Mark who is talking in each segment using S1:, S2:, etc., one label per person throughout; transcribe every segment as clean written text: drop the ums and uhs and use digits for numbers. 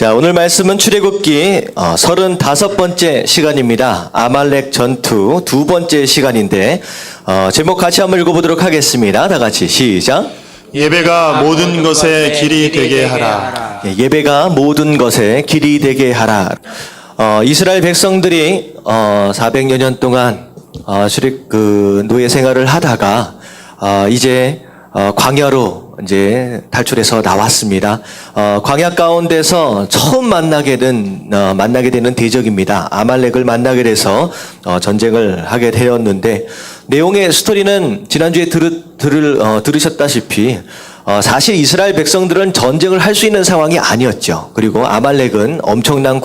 S1: 자, 오늘 말씀은 출애굽기 35번째 시간입니다. 아말렉 전투 두 번째 시간인데 제목 같이 한번 읽어보도록 하겠습니다. 다 같이 시작.
S2: 예배가 모든 것에 길이 되게 하라.
S1: 예배가 모든 것에 길이 되게 하라. 이스라엘 백성들이 400여 년 동안 노예 생활을 하다가 이제 광야로 이제 탈출해서 나왔습니다. 광야 가운데서 처음 만나게 되는 대적입니다. 아말렉을 만나게 돼서 전쟁을 하게 되었는데, 내용의 스토리는 지난주에 들으셨다시피 사실 이스라엘 백성들은 전쟁을 할 수 있는 상황이 아니었죠. 그리고 아말렉은 엄청난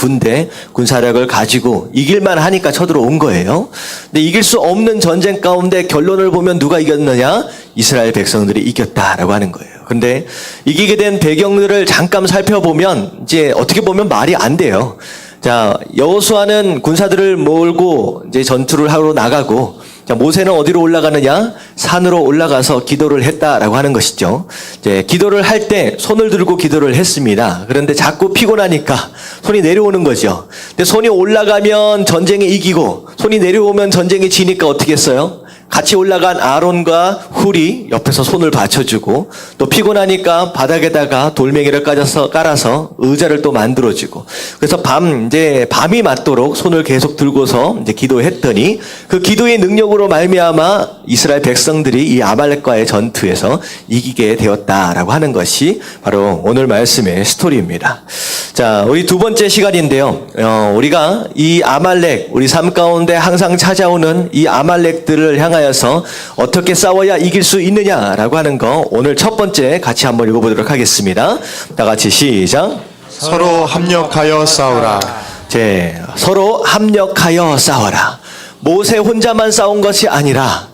S1: 군사력을 가지고 이길만 하니까 쳐들어온 거예요. 근데 이길 수 없는 전쟁 가운데 결론을 보면 누가 이겼느냐? 이스라엘 백성들이 이겼다라고 하는 거예요. 근데 이기게 된 배경들을 잠깐 살펴보면 이제 어떻게 보면 말이 안 돼요. 자, 여호수아는 군사들을 몰고 이제 전투를 하러 나가고, 자, 모세는 어디로 올라가느냐? 산으로 올라가서 기도를 했다라고 하는 것이죠. 이제 기도를 할 때 손을 들고 기도를 했습니다. 그런데 자꾸 피곤하니까 손이 내려오는 거죠. 근데 손이 올라가면 전쟁에 이기고 손이 내려오면 전쟁에 지니까 어떻게 했어요? 같이 올라간 아론과 훌이 옆에서 손을 받쳐주고, 또 피곤하니까 바닥에다가 돌멩이를 깔아서 의자를 또 만들어주고, 그래서 밤이 맞도록 손을 계속 들고서 이제 기도했더니 그 기도의 능력으로 말미암아 이스라엘 백성들이 이 아말렉과의 전투에서 이기게 되었다라고 하는 것이 바로 오늘 말씀의 스토리입니다. 자, 우리 두 번째 시간인데요. 우리가 이 아말렉, 우리 삶 가운데 항상 찾아오는 이 아말렉들을 향하여서 어떻게 싸워야 이길 수 있느냐라고 하는 거, 오늘 첫 번째 같이 한번 읽어보도록 하겠습니다. 다 같이 시작.
S2: 서로 합력하여 싸우라.
S1: 서로 합력하여 싸워라. 모세 혼자만 싸운 것이 아니라,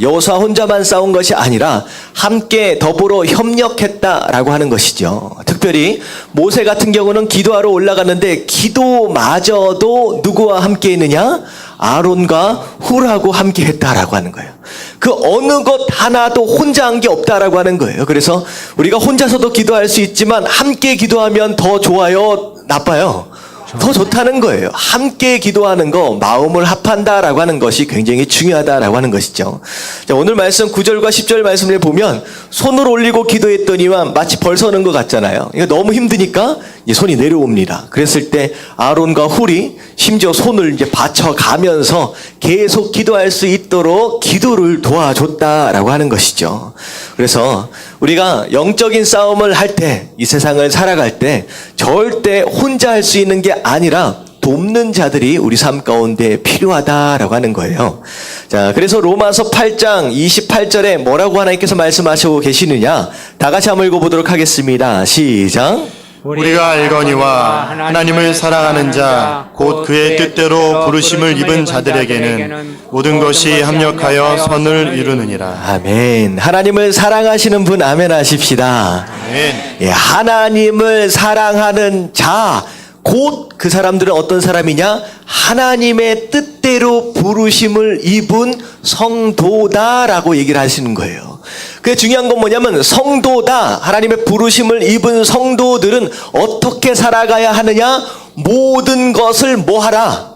S1: 여호수아 혼자만 싸운 것이 아니라 함께 더불어 협력했다라고 하는 것이죠. 특별히 모세 같은 경우는 기도하러 올라갔는데 기도마저도 누구와 함께 했느냐? 아론과 훌하고 함께 했다라고 하는 거예요. 그 어느 것 하나도 혼자 한 게 없다라고 하는 거예요. 그래서 우리가 혼자서도 기도할 수 있지만 함께 기도하면 더 좋아요? 나빠요? 더 좋다는 거예요. 함께 기도하는 거, 마음을 합한다라고 하는 것이 굉장히 중요하다라고 하는 것이죠. 자, 오늘 말씀 9절과 10절 말씀을 보면 손을 올리고 기도했더니만 마치 벌 서는 것 같잖아요. 이거 너무 힘드니까 이제 손이 내려옵니다. 그랬을 때 아론과 훌이 심지어 손을 이제 받쳐가면서 계속 기도할 수 있도록 기도를 도와줬다라고 하는 것이죠. 그래서 우리가 영적인 싸움을 할 때, 이 세상을 살아갈 때 절대 혼자 할 수 있는 게 아니라 돕는 자들이 우리 삶 가운데 필요하다라고 하는 거예요. 자, 그래서 로마서 8장 28절에 뭐라고 하나님께서 말씀하시고 계시느냐? 다 같이 한번 읽어보도록 하겠습니다. 시작.
S2: 우리가 알거니와 하나님을 사랑하는 자, 곧 그의 뜻대로 부르심을 입은 자들에게는 모든 것이 합력하여 선을 이루느니라.
S1: 아멘. 하나님을 사랑하시는 분 아멘 하십시다.
S2: 아멘.
S1: 예, 하나님을 사랑하는 자, 곧 그 사람들은 어떤 사람이냐? 하나님의 뜻대로 부르심을 입은 성도다라고 얘기를 하시는 거예요. 그게 중요한 건 뭐냐면, 성도다, 하나님의 부르심을 입은 성도들은 어떻게 살아가야 하느냐? 모든 것을 뭐하라?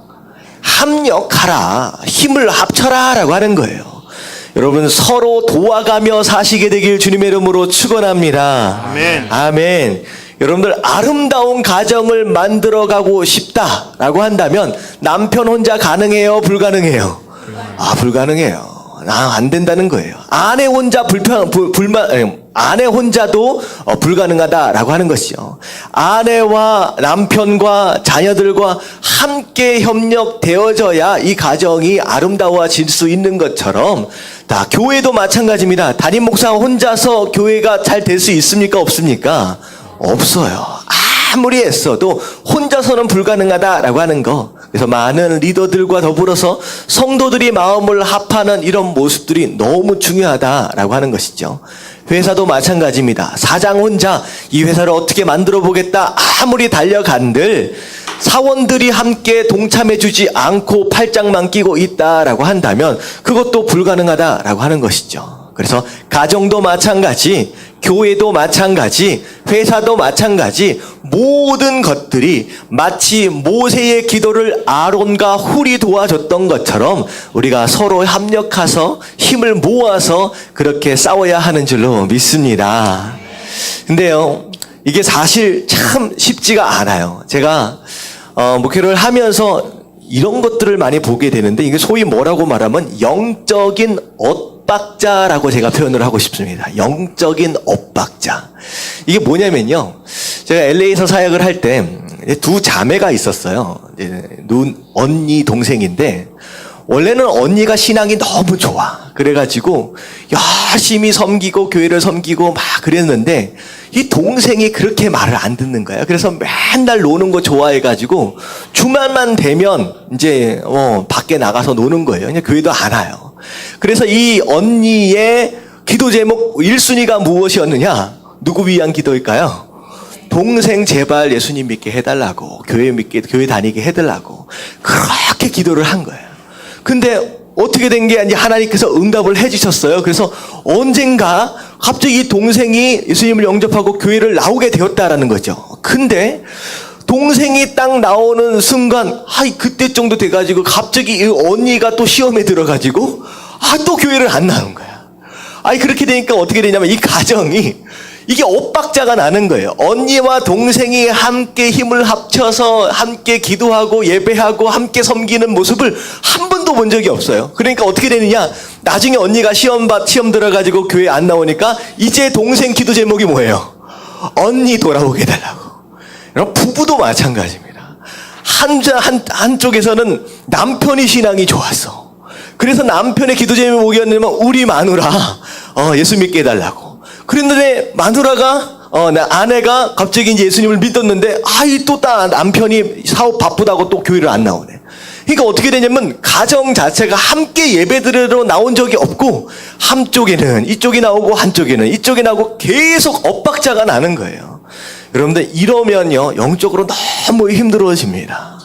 S1: 합력하라, 힘을 합쳐라 라고 하는 거예요. 여러분, 서로 도와가며 사시게 되길 주님의 이름으로 축원합니다.
S2: 아멘.
S1: 아멘. 여러분들, 아름다운 가정을 만들어가고 싶다라고 한다면 남편 혼자 가능해요? 불가능해요? 불가능해요. 안 된다는 거예요. 아내 혼자도 불가능하다라고 하는 것이죠. 아내와 남편과 자녀들과 함께 협력되어져야 이 가정이 아름다워질 수 있는 것처럼, 교회도 마찬가지입니다. 담임 목사 혼자서 교회가 잘 될 수 있습니까? 없습니까? 없어요. 아무리 애써도 혼자서는 불가능하다라고 하는 거. 그래서 많은 리더들과 더불어서 성도들이 마음을 합하는 이런 모습들이 너무 중요하다라고 하는 것이죠. 회사도 마찬가지입니다. 사장 혼자 이 회사를 어떻게 만들어 보겠다 아무리 달려간들 사원들이 함께 동참해주지 않고 팔짱만 끼고 있다라고 한다면 그것도 불가능하다라고 하는 것이죠. 그래서 가정도 마찬가지, 교회도 마찬가지, 회사도 마찬가지, 모든 것들이 마치 모세의 기도를 아론과 훌이 도와줬던 것처럼 우리가 서로 협력해서 힘을 모아서 그렇게 싸워야 하는 줄로 믿습니다. 근데요, 이게 사실 참 쉽지가 않아요. 제가 목회를 하면서 이런 것들을 많이 보게 되는데, 이게 소위 뭐라고 말하면 영적인 엇박자라고 제가 표현을 하고 싶습니다. 영적인 엇박자. 이게 뭐냐면요, 제가 LA에서 사역을 할 때 두 자매가 있었어요. 언니 동생인데, 원래는 언니가 신앙이 너무 좋아. 그래가지고 열심히 섬기고 교회를 섬기고 막 그랬는데, 이 동생이 그렇게 말을 안 듣는 거야. 그래서 맨날 노는 거 좋아해가지고 주말만 되면 이제 밖에 나가서 노는 거예요. 그냥 교회도 안 와요. 그래서 이 언니의 기도 제목 1순위가 무엇이었느냐? 누구 위한 기도일까요? 동생 제발 예수님 믿게 해달라고, 교회 다니게 해달라고 그렇게 기도를 한 거예요. 근데 어떻게 된 게, 이제 하나님께서 응답을 해주셨어요. 그래서 언젠가 갑자기 이 동생이 예수님을 영접하고 교회를 나오게 되었다라는 거죠. 근데 동생이 딱 나오는 순간, 그때 정도 돼가지고 갑자기 이 언니가 또 시험에 들어가지고 또 교회를 안 나온 거야. 그렇게 되니까 어떻게 되냐면, 이 가정이 이게 엇박자가 나는 거예요. 언니와 동생이 함께 힘을 합쳐서 함께 기도하고 예배하고 함께 섬기는 모습을 한 번도 본 적이 없어요. 그러니까 어떻게 되느냐, 나중에 언니가 시험 들어가지고 교회 안 나오니까 이제 동생 기도 제목이 뭐예요? 언니 돌아오게 해달라고. 여러분, 부부도 마찬가지입니다. 한쪽에서는 남편이 신앙이 좋았어. 그래서 남편의 기도 제목이었냐면 우리 마누라 예수 믿게 해달라고. 그랬는데 마누라가 아내가 갑자기 이제 예수님을 믿었는데 또 남편이 사업 바쁘다고 또 교회를 안 나오네. 그러니까 어떻게 되냐면, 가정 자체가 함께 예배드리러 나온 적이 없고, 한쪽에는 이쪽이 나오고 한쪽에는 이쪽이 나오고 계속 엇박자가 나는 거예요. 여러분들, 이러면요 영적으로 너무 힘들어집니다.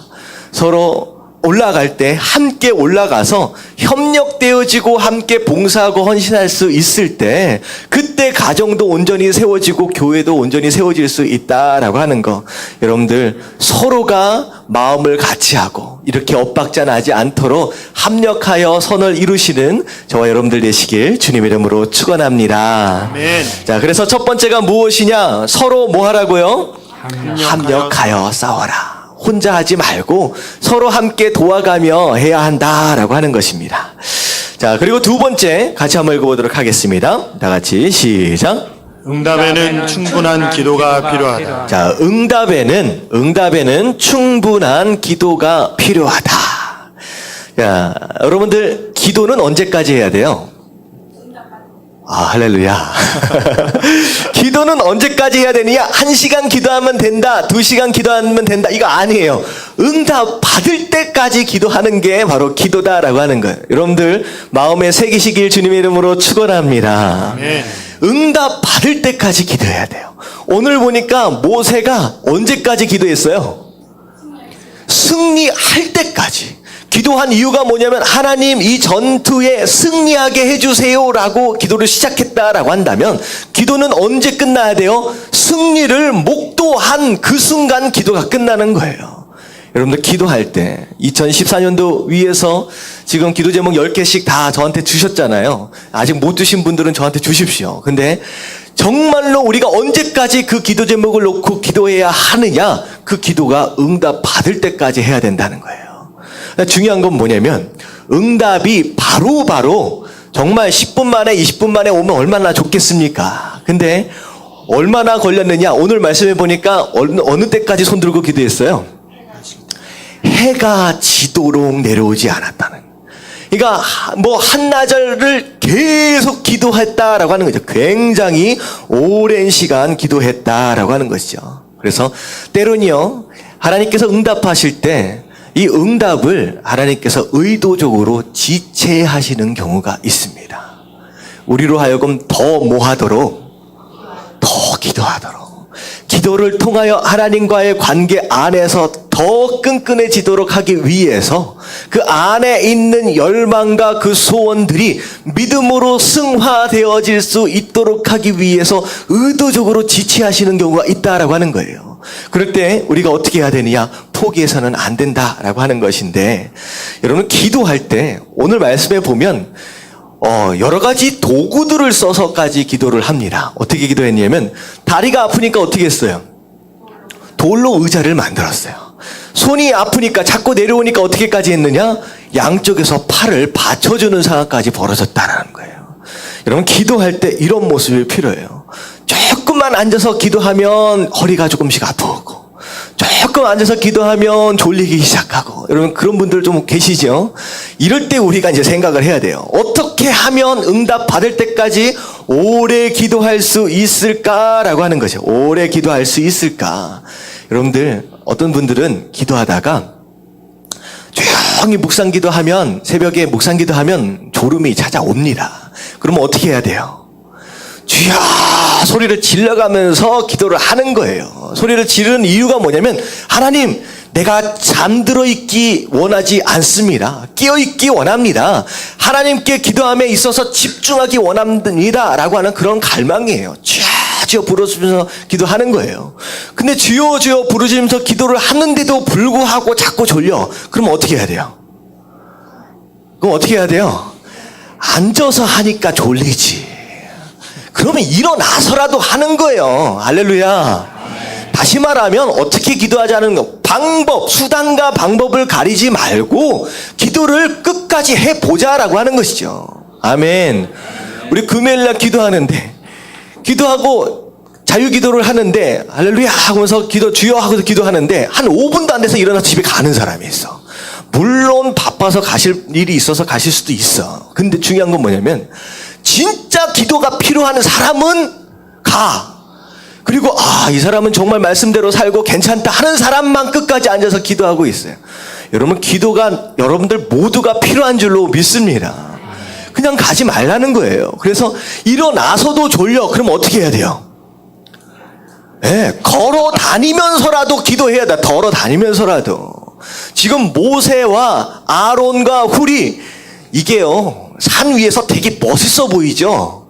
S1: 서로 올라갈 때 함께 올라가서 협력되어지고 함께 봉사하고 헌신할 수 있을 때, 그때 가정도 온전히 세워지고 교회도 온전히 세워질 수 있다라고 하는 거, 여러분들 서로가 마음을 같이 하고 이렇게 엇박자 나지 않도록 합력하여 선을 이루시는 저와 여러분들 되시길 주님의 이름으로 축원합니다.
S2: 아멘.
S1: 자, 그래서 첫 번째가 무엇이냐? 서로 뭐 하라고요? 합력하여 싸워라. 혼자 하지 말고 서로 함께 도와가며 해야 한다라고 하는 것입니다. 자, 그리고 두 번째 같이 한번 읽어보도록 하겠습니다. 다 같이 시작.
S2: 응답에는 충분한 기도가 필요하다.
S1: 자, 응답에는 충분한 기도가 필요하다. 자, 여러분들, 기도는 언제까지 해야 돼요? 할렐루야. 기도는 언제까지 해야 되느냐? 1시간 기도하면 된다, 2시간 기도하면 된다, 이거 아니에요. 응답 받을 때까지 기도하는 게 바로 기도다라고 하는 거예요. 여러분들 마음에 새기시길 주님의 이름으로 축원합니다.
S2: 아멘.
S1: 응답 받을 때까지 기도해야 돼요. 오늘 보니까 모세가 언제까지 기도했어요? 승리할 때까지. 기도한 이유가 뭐냐면, 하나님 이 전투에 승리하게 해주세요라고 기도를 시작했다라고 한다면, 기도는 언제 끝나야 돼요? 승리를 목도한 그 순간 기도가 끝나는 거예요. 여러분들, 기도할 때 2014년도 위에서 지금 기도 제목 10개씩 다 저한테 주셨잖아요. 아직 못 주신 분들은 저한테 주십시오. 근데 정말로 우리가 언제까지 그 기도 제목을 놓고 기도해야 하느냐? 그 기도가 응답 받을 때까지 해야 된다는 거예요. 중요한 건 뭐냐면, 응답이 바로 정말 10분 만에 20분 만에 오면 얼마나 좋겠습니까? 근데 얼마나 걸렸느냐? 오늘 말씀해 보니까 어느 때까지 손 들고 기도했어요? 해가 지도록 내려오지 않았다는. 그러니까 뭐 한나절을 계속 기도했다라고 하는 거죠. 굉장히 오랜 시간 기도했다라고 하는 것이죠. 그래서 때로는요, 하나님께서 응답하실 때 이 응답을 하나님께서 의도적으로 지체하시는 경우가 있습니다. 우리로 하여금 더 뭐하도록, 더 기도하도록, 기도를 통하여 하나님과의 관계 안에서 더 끈끈해지도록 하기 위해서 그 안에 있는 열망과 그 소원들이 믿음으로 승화되어질 수 있도록 하기 위해서 의도적으로 지체하시는 경우가 있다라고 하는 거예요. 그럴 때 우리가 어떻게 해야 되느냐? 포기해서는 안 된다라고 하는 것인데, 여러분 기도할 때 오늘 말씀에 보면 여러 가지 도구들을 써서까지 기도를 합니다. 어떻게 기도했냐면 다리가 아프니까 어떻게 했어요? 돌로 의자를 만들었어요. 손이 아프니까 자꾸 내려오니까 어떻게까지 했느냐? 양쪽에서 팔을 받쳐주는 상황까지 벌어졌다는 거예요. 여러분 기도할 때 이런 모습이 필요해요. 조금만 앉아서 기도하면 허리가 조금씩 아프고, 조금 앉아서 기도하면 졸리기 시작하고, 여러분 그런 분들 좀 계시죠? 이럴 때 우리가 이제 생각을 해야 돼요. 어떻게 하면 응답 받을 때까지 오래 기도할 수 있을까라고 하는 거죠. 오래 기도할 수 있을까? 여러분들 어떤 분들은 기도하다가 조용히 묵상 기도하면, 새벽에 묵상 기도하면 졸음이 찾아옵니다. 그러면 어떻게 해야 돼요? 주여 소리를 질러가면서 기도를 하는 거예요. 소리를 지르는 이유가 뭐냐면, 하나님 내가 잠들어 있기 원하지 않습니다. 깨어 있기 원합니다. 하나님께 기도함에 있어서 집중하기 원합니다 라고 하는 그런 갈망이에요. 주여 부르시면서 기도하는 거예요. 근데 주여 주여 부르시면서 기도를 하는데도 불구하고 자꾸 졸려. 그럼 어떻게 해야 돼요? 그럼 어떻게 해야 돼요? 앉아서 하니까 졸리지. 그러면 일어나서라도 하는 거예요. 할렐루야. 다시 말하면 어떻게 기도하자는 거, 방법, 수단과 방법을 가리지 말고 기도를 끝까지 해보자라고 하는 것이죠. 아멘. 우리 금요일날 기도하고 자유기도를 하는데 할렐루야 하면서 주여 하고서 기도하는데 한 5분도 안 돼서 일어나서 집에 가는 사람이 있어. 물론 바빠서 가실 일이 있어서 가실 수도 있어. 근데 중요한 건 뭐냐면, 진짜 기도가 필요한 사람은 가. 그리고 이 사람은 정말 말씀대로 살고 괜찮다 하는 사람만 끝까지 앉아서 기도하고 있어요. 여러분 기도가 여러분들 모두가 필요한 줄로 믿습니다. 그냥 가지 말라는 거예요. 그래서 일어나서도 졸려. 그럼 어떻게 해야 돼요? 걸어 다니면서라도 기도해야 돼. 걸어 다니면서라도. 지금 모세와 아론과 훌이, 이게요 산 위에서 되게 멋있어 보이죠?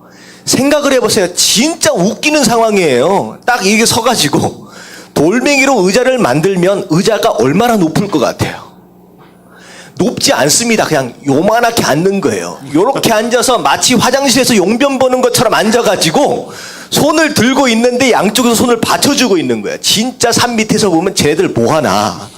S1: 생각을 해보세요. 진짜 웃기는 상황이에요. 딱 이게 서가지고 돌멩이로 의자를 만들면 의자가 얼마나 높을 것 같아요? 높지 않습니다. 그냥 요만하게 앉는 거예요. 요렇게 앉아서 마치 화장실에서 용변 보는 것처럼 앉아가지고 손을 들고 있는데 양쪽에서 손을 받쳐주고 있는 거예요. 진짜 산 밑에서 보면 쟤네들 뭐하나.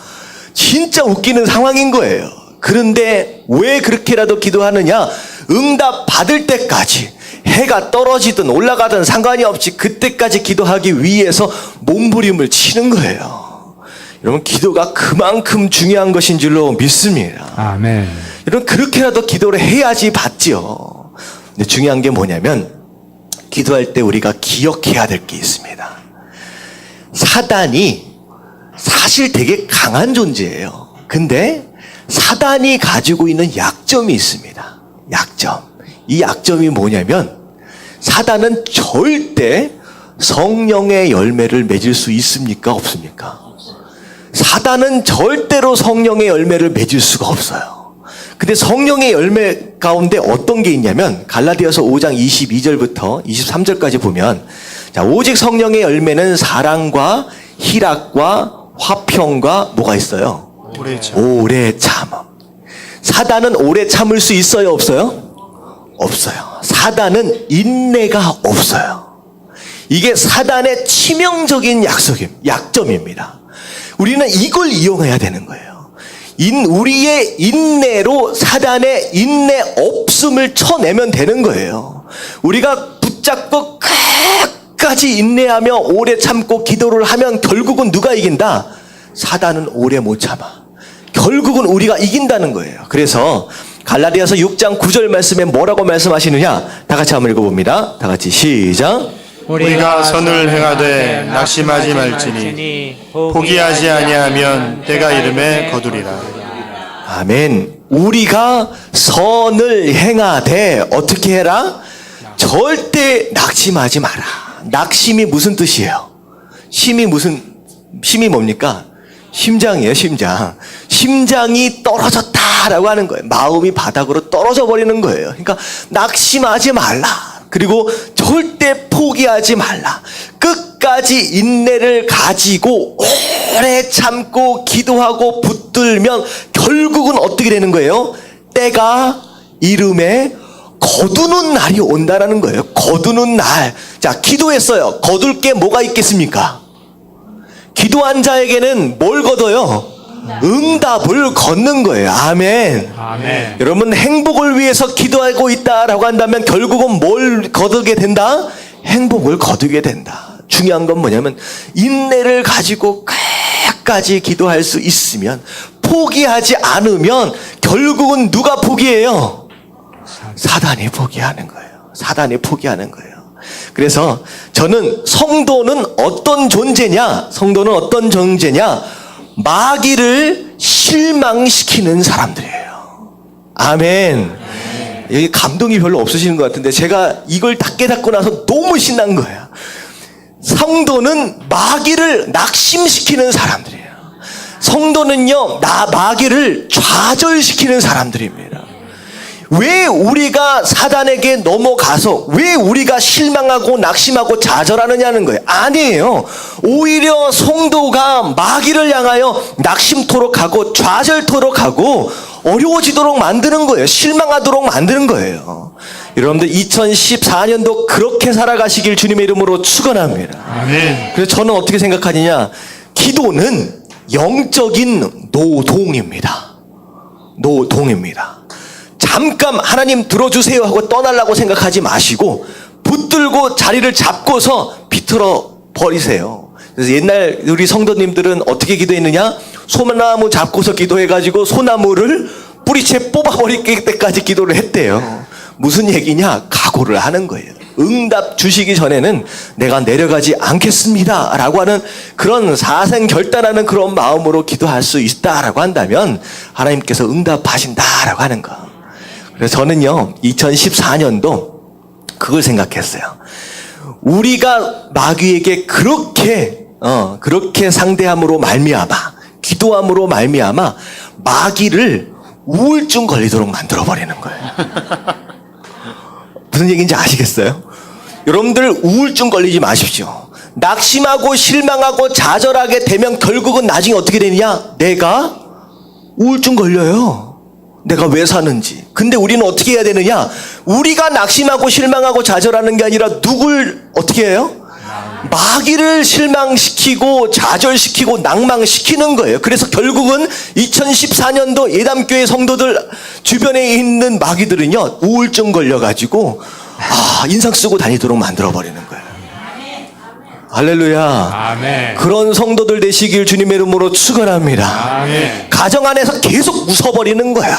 S1: 진짜 웃기는 상황인 거예요. 그런데 왜 그렇게라도 기도하느냐? 응답 받을 때까지, 해가 떨어지든 올라가든 상관이 없이 그때까지 기도하기 위해서 몸부림을 치는 거예요. 여러분 기도가 그만큼 중요한 것인 줄로 믿습니다.
S3: 아멘.
S1: 여러분 그렇게라도 기도를 해야지 받지요. 근데 중요한 게 뭐냐면, 기도할 때 우리가 기억해야 될 게 있습니다. 사단이 사실 되게 강한 존재예요. 근데 사단이 가지고 있는 약점이 있습니다. 약점. 이 약점이 뭐냐면, 사단은 절대 성령의 열매를 맺을 수 있습니까? 없습니까? 사단은 절대로 성령의 열매를 맺을 수가 없어요. 근데 성령의 열매 가운데 어떤 게 있냐면, 갈라디아서 5장 22절부터 23절까지 보면, 자, 오직 성령의 열매는 사랑과 희락과 화평과 뭐가 있어요? 오래 참음. 사단은 오래 참을 수 있어요? 없어요? 없어요. 사단은 인내가 없어요. 이게 사단의 치명적인 약점입니다. 우리는 이걸 이용해야 되는 거예요. 우리의 인내로 사단의 인내 없음을 쳐내면 되는 거예요. 우리가 붙잡고 끝까지 인내하며 오래 참고 기도를 하면 결국은 누가 이긴다? 사단은 오래 못 참아. 결국은 우리가 이긴다는 거예요. 그래서 갈라디아서 6장 9절 말씀에 뭐라고 말씀하시느냐? 다 같이 한번 읽어봅니다. 다 같이 시작.
S2: 우리가 선을 행하되 낙심하지 말지니 포기하지 아니하면 때가 이름에 거두리라.
S1: 아멘. 우리가 선을 행하되 어떻게 해라? 절대 낙심하지 마라. 낙심이 무슨 뜻이에요? 심이 뭡니까? 심장이에요, 심장. 심장이 떨어졌다라고 하는 거예요. 마음이 바닥으로 떨어져 버리는 거예요. 그러니까 낙심하지 말라. 그리고 절대 포기하지 말라. 끝까지 인내를 가지고 오래 참고 기도하고 붙들면 결국은 어떻게 되는 거예요? 때가 이름에 거두는 날이 온다라는 거예요. 거두는 날. 자, 기도했어요. 거둘 게 뭐가 있겠습니까? 기도한 자에게는 뭘 거둬요? 응답을 걷는 거예요. 아멘.
S3: 아멘.
S1: 여러분, 행복을 위해서 기도하고 있다라고 한다면 결국은 뭘 거두게 된다? 행복을 거두게 된다. 중요한 건 뭐냐면 인내를 가지고 끝까지 기도할 수 있으면, 포기하지 않으면 결국은 누가 포기해요? 사단이 포기하는 거예요. 사단이 포기하는 거예요. 그래서 저는 성도는 어떤 존재냐? 성도는 어떤 존재냐? 마귀를 실망시키는 사람들이에요. 아멘. 여기 감동이 별로 없으시는 것 같은데 제가 이걸 딱 깨닫고 나서 너무 신난 거예요. 성도는 마귀를 낙심시키는 사람들이에요. 성도는요, 마귀를 좌절시키는 사람들입니다. 왜 우리가 사단에게 넘어가서 왜 우리가 실망하고 낙심하고 좌절하느냐는 거예요. 아니에요. 오히려 성도가 마귀를 향하여 낙심토록 하고 좌절토록 하고 어려워지도록 만드는 거예요. 실망하도록 만드는 거예요. 여러분들 2014년도 그렇게 살아가시길 주님의 이름으로 축원합니다.
S3: 아멘.
S1: 그래서 저는 어떻게 생각하느냐, 기도는 영적인 노동입니다. 노동입니다. 잠깐 하나님 들어주세요 하고 떠나려고 생각하지 마시고 붙들고 자리를 잡고서 비틀어 버리세요. 그래서 옛날 우리 성도님들은 어떻게 기도했느냐? 소나무 잡고서 기도해가지고 소나무를 뿌리채 뽑아버릴 때까지 기도를 했대요. 무슨 얘기냐? 각오를 하는 거예요. 응답 주시기 전에는 내가 내려가지 않겠습니다 라고 하는 그런 사생결단하는 그런 마음으로 기도할 수 있다라고 한다면 하나님께서 응답하신다라고 하는 거. 그래서 저는요, 2014년도 그걸 생각했어요. 우리가 마귀에게 그렇게 상대함으로 말미암아, 기도함으로 말미암아 마귀를 우울증 걸리도록 만들어버리는 거예요. 무슨 얘기인지 아시겠어요? 여러분들 우울증 걸리지 마십시오. 낙심하고 실망하고 좌절하게 되면 결국은 나중에 어떻게 되느냐? 내가 우울증 걸려요. 내가 왜 사는지. 근데 우리는 어떻게 해야 되느냐? 우리가 낙심하고 실망하고 좌절하는 게 아니라 누굴 어떻게 해요? 마귀를 실망시키고 좌절시키고 낭망시키는 거예요. 그래서 결국은 2014년도 예담교회 성도들 주변에 있는 마귀들은요, 우울증 걸려가지고 인상 쓰고 다니도록 만들어버리는 거예요. 할렐루야.
S3: 아멘.
S1: 그런 성도들 되시길 주님의 이름으로 축원합니다.
S3: 아멘.
S1: 가정 안에서 계속 웃어버리는 거야.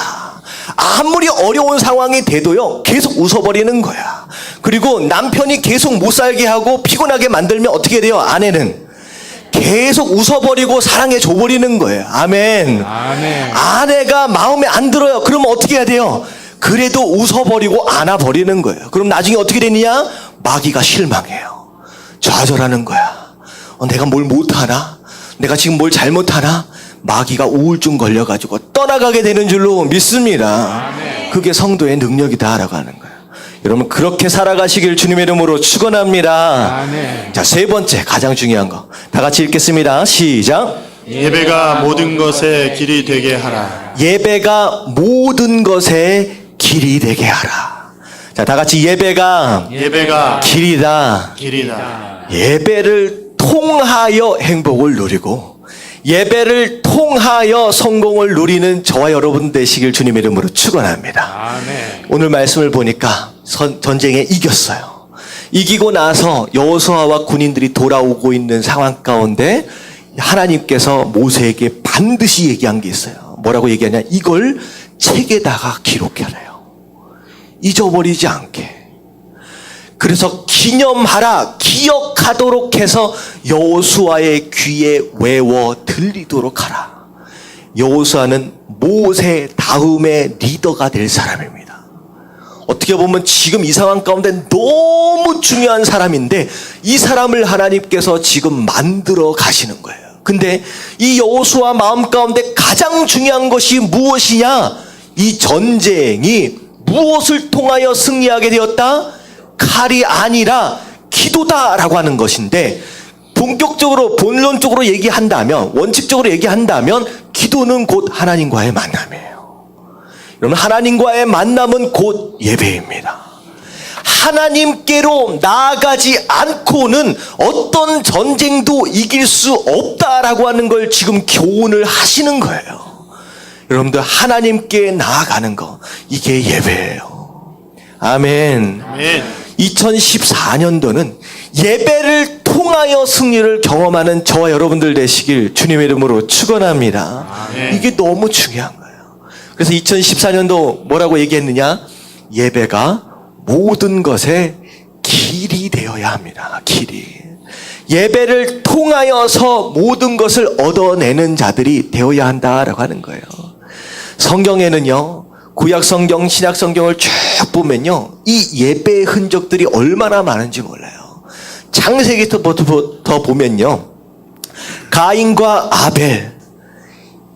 S1: 아무리 어려운 상황이 돼도요, 계속 웃어버리는 거야. 그리고 남편이 계속 못 살게 하고 피곤하게 만들면 어떻게 돼요? 아내는 계속 웃어버리고 사랑해 줘버리는 거예요. 아멘.
S3: 아멘.
S1: 아내가 마음에 안 들어요. 그러면 어떻게 해야 돼요? 그래도 웃어버리고 안아버리는 거예요. 그럼 나중에 어떻게 되느냐? 마귀가 실망해요. 좌절하는 거야. 내가 뭘 못하나? 내가 지금 뭘 잘못하나? 마귀가 우울증 걸려가지고 떠나가게 되는 줄로 믿습니다.
S3: 아멘.
S1: 그게 성도의 능력이다라고 하는 거예요. 여러분, 그렇게 살아가시길 주님의 이름으로 축원합니다.
S3: 아멘.
S1: 자, 세 번째 가장 중요한 거 다 같이 읽겠습니다. 시작.
S2: 예배가 모든 것의 길이 되게 하라.
S1: 예배가 모든 것의 길이 되게 하라. 자, 다 같이 예배가 길이다.
S2: 길이다.
S1: 예배를 통하여 행복을 누리고 예배를 통하여 성공을 누리는 저와 여러분 되시길 주님의 이름으로 축원합니다.
S3: 아멘.
S1: 오늘 말씀을 보니까 전쟁에 이겼어요. 이기고 나서 여호수아와 군인들이 돌아오고 있는 상황 가운데 하나님께서 모세에게 반드시 얘기한 게 있어요. 뭐라고 얘기하냐? 이걸 책에다가 기록하래요. 잊어버리지 않게. 그래서 기념하라, 기억하도록 해서 여호수아의 귀에 외워 들리도록 하라. 여호수아는 모세 다음에 리더가 될 사람입니다. 어떻게 보면 지금 이 상황 가운데 너무 중요한 사람인데 이 사람을 하나님께서 지금 만들어 가시는 거예요. 근데 이 여호수아 마음 가운데 가장 중요한 것이 무엇이냐? 이 전쟁이 무엇을 통하여 승리하게 되었다? 칼이 아니라 기도다라고 하는 것인데, 본격적으로 본론적으로 얘기한다면, 원칙적으로 얘기한다면 기도는 곧 하나님과의 만남이에요. 여러분, 하나님과의 만남은 곧 예배입니다. 하나님께로 나아가지 않고는 어떤 전쟁도 이길 수 없다라고 하는 걸 지금 교훈을 하시는 거예요. 여러분들, 하나님께 나아가는 거, 이게 예배예요. 아멘.
S2: 아멘.
S1: 2014년도는 예배를 통하여 승리를 경험하는 저와 여러분들 되시길 주님의 이름으로 축원합니다. 이게 너무 중요한 거예요. 그래서 2014년도 뭐라고 얘기했느냐? 예배가 모든 것의 길이 되어야 합니다. 길이. 예배를 통하여서 모든 것을 얻어내는 자들이 되어야 한다라고 하는 거예요. 성경에는요, 구약 성경, 신약 성경을 쭉 보면요, 이 예배의 흔적들이 얼마나 많은지 몰라요. 창세기부터 보면요, 가인과 아벨,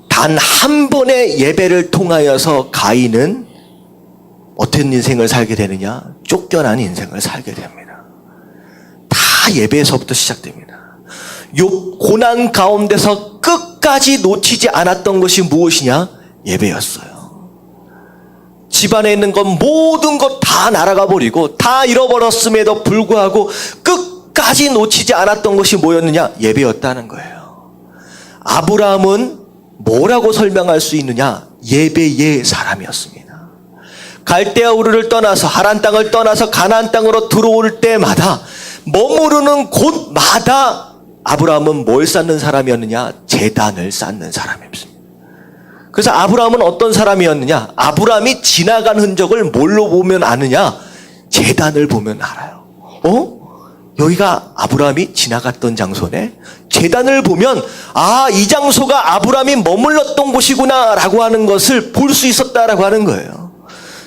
S1: 단 한 번의 예배를 통하여서 가인은 어떤 인생을 살게 되느냐? 쫓겨난 인생을 살게 됩니다. 다 예배에서부터 시작됩니다. 욥 고난 가운데서 끝까지 놓치지 않았던 것이 무엇이냐? 예배였어요. 집안에 있는 것 모든 것 다 날아가 버리고 다 잃어버렸음에도 불구하고 끝까지 놓치지 않았던 것이 뭐였느냐? 예배였다는 거예요. 아브라함은 뭐라고 설명할 수 있느냐? 예배의 사람이었습니다. 갈대아 우르를 떠나서 하란 땅을 떠나서 가나안 땅으로 들어올 때마다 머무르는 곳마다 아브라함은 뭘 쌓는 사람이었느냐? 제단을 쌓는 사람이었습니다. 그래서 아브라함은 어떤 사람이었느냐? 아브라함이 지나간 흔적을 뭘로 보면 아느냐? 제단을 보면 알아요. 여기가 아브라함이 지나갔던 장소네? 제단을 보면 이 장소가 아브라함이 머물렀던 곳이구나 라고 하는 것을 볼 수 있었다라고 하는 거예요.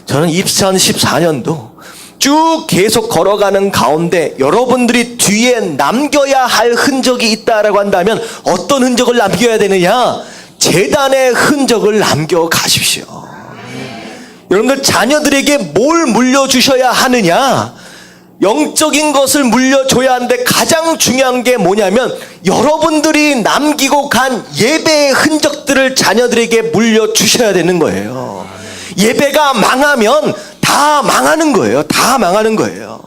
S1: 저는 2014년도 쭉 계속 걸어가는 가운데 여러분들이 뒤에 남겨야 할 흔적이 있다라고 한다면 어떤 흔적을 남겨야 되느냐? 제단의 흔적을 남겨가십시오. 여러분들, 자녀들에게 뭘 물려주셔야 하느냐? 영적인 것을 물려줘야 하는데 가장 중요한 게 뭐냐면 여러분들이 남기고 간 예배의 흔적들을 자녀들에게 물려주셔야 되는 거예요. 예배가 망하면 다 망하는 거예요. 다 망하는 거예요.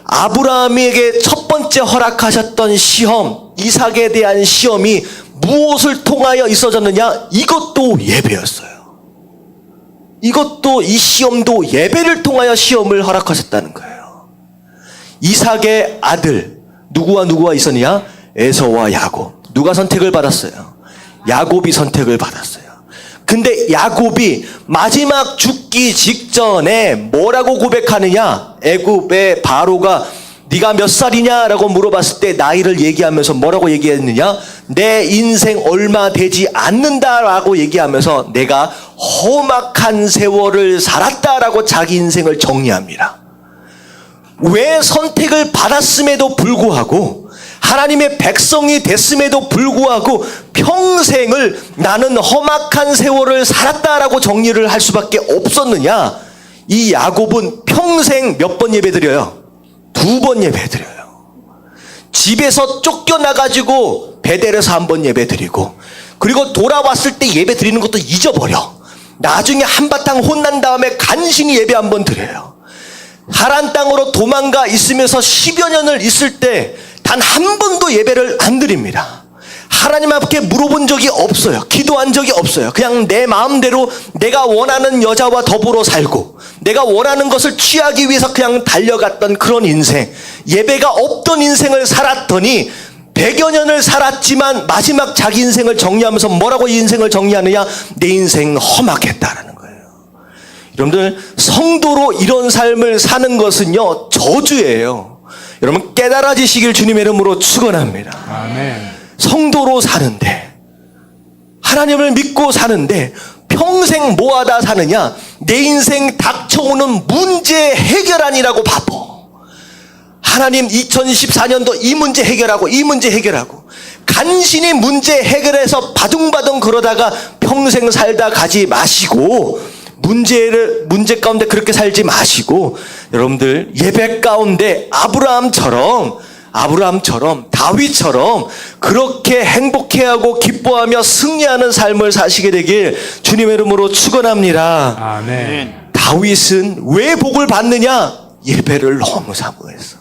S1: 아브라함에게 첫 번째 허락하셨던 시험, 이삭에 대한 시험이 무엇을 통하여 있어졌느냐? 이것도 예배였어요. 이것도, 이 시험도 예배를 통하여 시험을 허락하셨다는 거예요. 이삭의 아들 누구와 있었느냐? 에서와 야곱. 누가 선택을 받았어요? 야곱이 선택을 받았어요. 근데 야곱이 마지막 죽기 직전에 뭐라고 고백하느냐? 애굽의 바로가 네가 몇 살이냐라고 물어봤을 때 나이를 얘기하면서 뭐라고 얘기했느냐? 내 인생 얼마 되지 않는다라고 얘기하면서 내가 험악한 세월을 살았다라고 자기 인생을 정리합니다. 왜 선택을 받았음에도 불구하고 하나님의 백성이 됐음에도 불구하고 평생을 나는 험악한 세월을 살았다라고 정리를 할 수밖에 없었느냐? 이 야곱은 평생 몇 번 예배드려요? 2번 예배드려요. 집에서 쫓겨나가지고 베델에서 1번 예배드리고, 그리고 돌아왔을 때 예배드리는 것도 잊어버려. 나중에 한바탕 혼난 다음에 간신히 예배 1번 드려요. 하란 땅으로 도망가 있으면서 10여 년을 있을 때 단 한 번도 예배를 안 드립니다. 하나님 앞에 물어본 적이 없어요. 기도한 적이 없어요. 그냥 내 마음대로 내가 원하는 여자와 더불어 살고 내가 원하는 것을 취하기 위해서 그냥 달려갔던 그런 인생, 예배가 없던 인생을 살았더니 100여 년을 살았지만 마지막 자기 인생을 정리하면서 뭐라고 이 인생을 정리하느냐? 내 인생 험악했다라는 거예요. 여러분들, 성도로 이런 삶을 사는 것은요, 저주예요. 여러분, 깨달아지시길 주님의 이름으로 축원합니다.
S3: 아멘.
S1: 성도로 사는데, 하나님을 믿고 사는데 평생 뭐하다 사느냐? 내 인생 닥쳐오는 문제 해결하니라고 바빠. 하나님 2014년도 이 문제 해결하고 이 문제 해결하고 간신히 문제 해결해서 바둥바둥 그러다가 평생 살다 가지 마시고, 문제 가운데 그렇게 살지 마시고, 여러분들 예배 가운데 아브라함처럼 아브라함처럼 다윗처럼 그렇게 행복해하고 기뻐하며 승리하는 삶을 사시게 되길 주님의 이름으로 축원합니다.
S3: 아멘.
S1: 다윗은 왜 복을 받느냐? 예배를 너무 사모해서.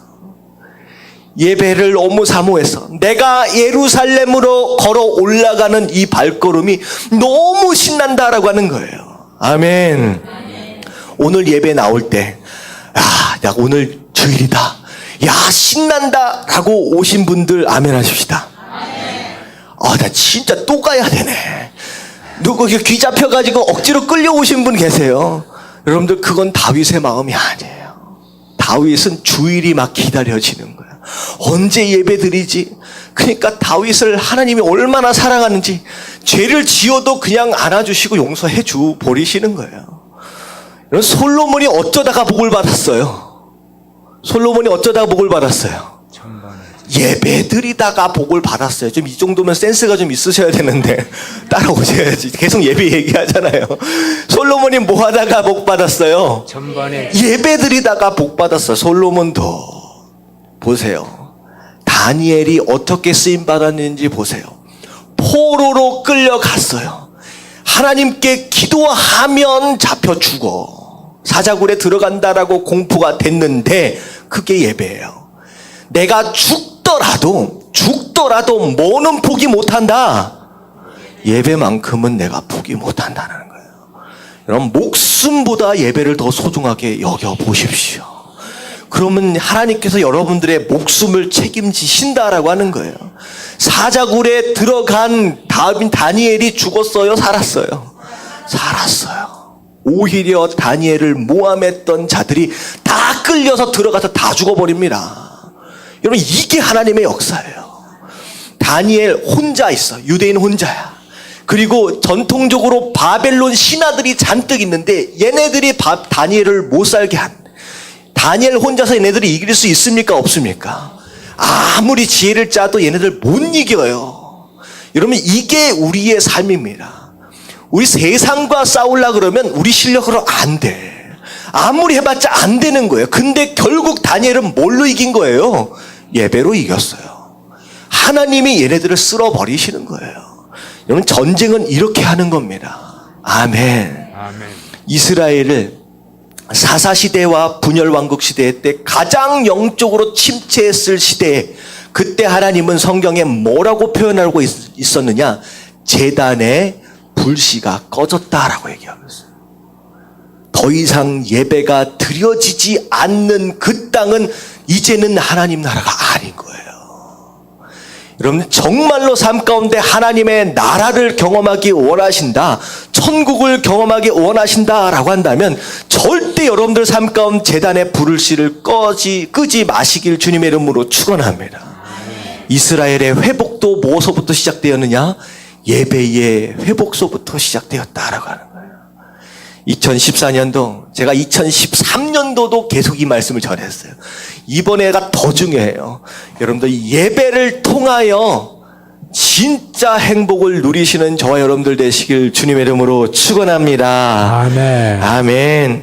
S1: 예배를 너무 사모해서 내가 예루살렘으로 걸어 올라가는 이 발걸음이 너무 신난다라고 하는 거예요. 아멘. 오늘 예배 나올 때 야 오늘 주일이다. 야 신난다 라고 오신 분들 아멘 하십시다. 나 진짜 또 가야 되네. 누구 귀 잡혀가지고 억지로 끌려오신 분 계세요. 여러분들 그건 다윗의 마음이 아니에요. 다윗은 주일이 막 기다려지는 거예요. 언제 예배 드리지? 그러니까 다윗을 하나님이 얼마나 사랑하는지 죄를 지어도 그냥 안아주시고 용서해 주 버리시는 거예요. 솔로몬이 어쩌다가 복을 받았어요? 솔로몬이 어쩌다가 복을 받았어요? 예배 드리다가 복을 받았어요. 좀 이 정도면 센스가 좀 있으셔야 되는데 따라오셔야지. 계속 예배 얘기하잖아요. 솔로몬이 뭐 하다가 복 받았어요?
S3: 전반에
S1: 예배 드리다가 복 받았어요. 솔로몬도 보세요. 다니엘이 어떻게 쓰임 받았는지 보세요. 포로로 끌려갔어요. 하나님께 기도하면 잡혀 죽어. 사자굴에 들어간다라고 공포가 됐는데 그게 예배예요. 내가 죽더라도 뭐는 포기 못한다. 예배만큼은 내가 포기 못한다는 거예요. 여러분 목숨보다 예배를 더 소중하게 여겨보십시오. 그러면 하나님께서 여러분들의 목숨을 책임지신다라고 하는 거예요. 사자굴에 들어간 다니엘이 죽었어요? 살았어요? 살았어요. 오히려 다니엘을 모함했던 자들이 다 끌려서 들어가서 다 죽어버립니다. 여러분 이게 하나님의 역사예요. 다니엘 혼자 있어. 유대인 혼자야. 그리고 전통적으로 바벨론 신하들이 잔뜩 있는데 얘네들이 다니엘을 못 살게 한. 다니엘 혼자서 얘네들이 이길 수 있습니까? 없습니까? 아무리 지혜를 짜도 얘네들 못 이겨요. 여러분 이게 우리의 삶입니다. 우리 세상과 싸우려 그러면 우리 실력으로 안 돼. 아무리 해봤자 안 되는 거예요. 근데 결국 다니엘은 뭘로 이긴 거예요? 예배로 이겼어요. 하나님이 얘네들을 쓸어버리시는 거예요. 여러분 전쟁은 이렇게 하는 겁니다. 아멘.
S3: 아멘.
S1: 이스라엘을 사사시대와 분열왕국 시대 때 가장 영적으로 침체했을 시대에 그때 하나님은 성경에 뭐라고 표현하고 있었느냐? 제단의 불씨가 꺼졌다라고 얘기하고 있어요. 더 이상 예배가 드려지지 않는 그 땅은 이제는 하나님 나라가 아닌 거예요. 여러분 정말로 삶 가운데 하나님의 나라를 경험하기 원하신다, 천국을 경험하기 원하신다라고 한다면 절대 여러분들 삶 가운데 제단의 불씨를 끄지 마시길 주님의 이름으로 축원합니다. 이스라엘의 회복도 뭐서부터 시작되었느냐? 예배의 회복서부터 시작되었다라고 하는 거예요. 2014년도 제가 2013년도도 계속 이 말씀을 전했어요. 이번에가 더 중요해요. 여러분들 예배를 통하여 진짜 행복을 누리시는 저와 여러분들 되시길 주님의 이름으로 축원합니다.
S3: 아멘.
S1: 아멘.